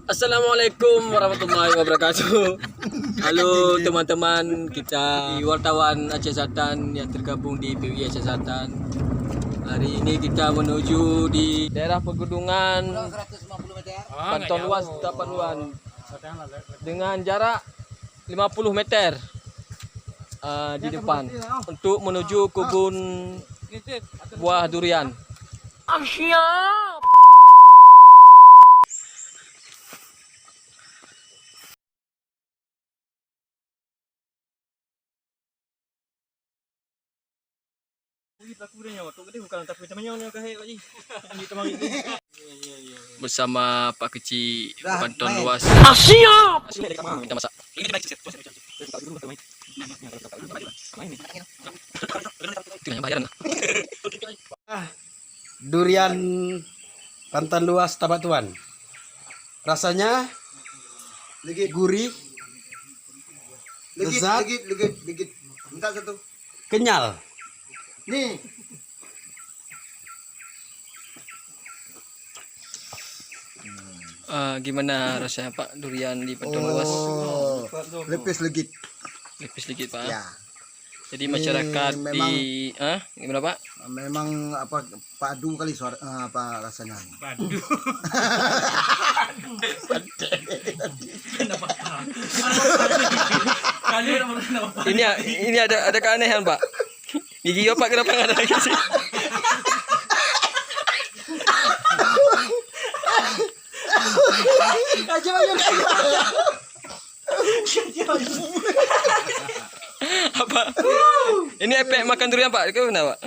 Assalamualaikum warahmatullahi wabarakatuh. Halo teman-teman, kita wartawan Aceh Selatan yang tergabung di PWI Aceh Selatan. Hari ini kita menuju di daerah pegunungan Bantuan Luas Tapanduan dengan jarak 50 meter di depan untuk menuju kebun buah durian. Siap. Bersama Pak Kecil Bantuan Luas. Siap. Kita masak. Durian Bantuan Luas Tapanduan. Rasanya gurih, lezat, Legit. Minta satu. kenyal. Nih. Gimana rasanya Pak durian di Bantuan Luas? Lepis legit. Lepis sedikit Pak. Ya. Jadi masyarakat memang- di gimana Pak? Memang apa padu kali suara apa rasanya. Ini ada keanehan Pak. Gigi Bapak kenapa nggak ada lagi sih? Apa? Ini efek makan durian Pak. Gimana Pak?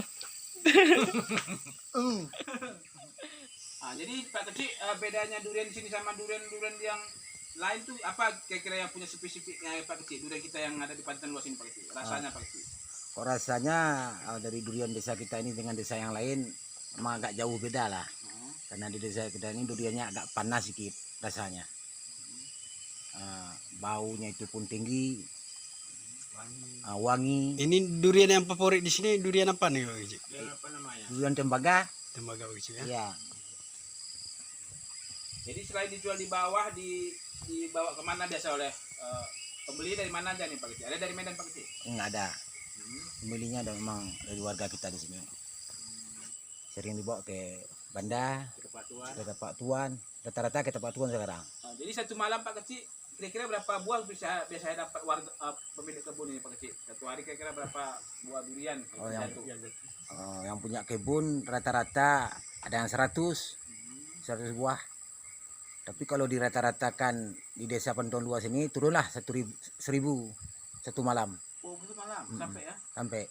Jadi Pak Kecil, bedanya durian di sini sama durian yang lain tuh apa kira-kira yang punya spesifiknya Pak Kecil? Durian kita yang ada di Bantuan Luas ini Pak Kecil. Rasanya Pak Kecil. Kok rasanya dari durian desa kita ini dengan desa yang lain emang agak jauh beda lah. Karena di desa kita ini duriannya agak panas sedikit rasanya. Baunya itu pun tinggi, wangi. Ini durian yang favorit di sini durian apa nih Pak Kecil? Apa namanya? Durian tembaga, Tembaga Pak Kecil ya. ya. Jadi selain dijual di bawah, dibawa kemana biasa oleh pembeli dari mana aja nih Pak Kecil? Ada dari Medan Pak Kecil? Enggak ada. Pemilihnya ada memang dari warga kita di sini. Sering dibawa ke Banda, ke Pak Tuan. Rata-rata ke Pak Tuan sekarang. Jadi satu malam Pak Kecil, kira-kira berapa buah biasa dapat warga pemilik kebun ini Pak Kecil? Satu hari kira-kira berapa buah durian? Yang punya kebun rata-rata ada yang 100 buah. Tapi kalau dirata-ratakan di desa Bantuan Luas ini turunlah 1.000 satu malam. Oh, satu malam sampai ya? Sampai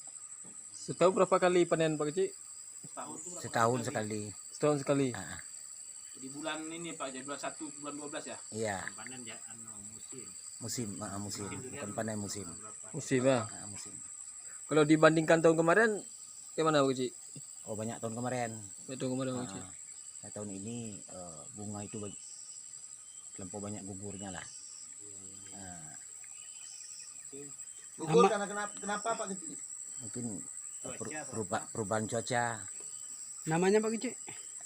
Setahun berapa kali panen Pak Kecil? Setahun tuh berapa setahun kali? sekali. Setahun sekali. Di bulan ini Pak, jadi bulan 1, bulan 12 ya? Iya. Panen ya, Musim, bukan panen musim. Musim ya. Musim. Kalau dibandingkan tahun kemarin, gimana Pak Kecil? Oh, banyak tahun kemarin. Tahun kemarin Pak Kecil. Nah, tahun ini bunga itu terlampau banyak gugurnya lah. Gugur karena kenapa Pak Kecil? Mungkin perubahan cuaca. Namanya Pak Kecil?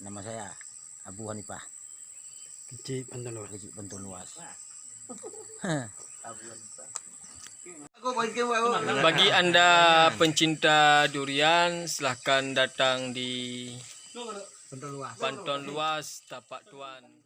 Nama saya Abu Hanifah. Kecil Bantuan Luas. Kecil Bantuan Luas. Bagi Anda pencinta durian, silahkan datang di Bantuan Luas Tapanduan.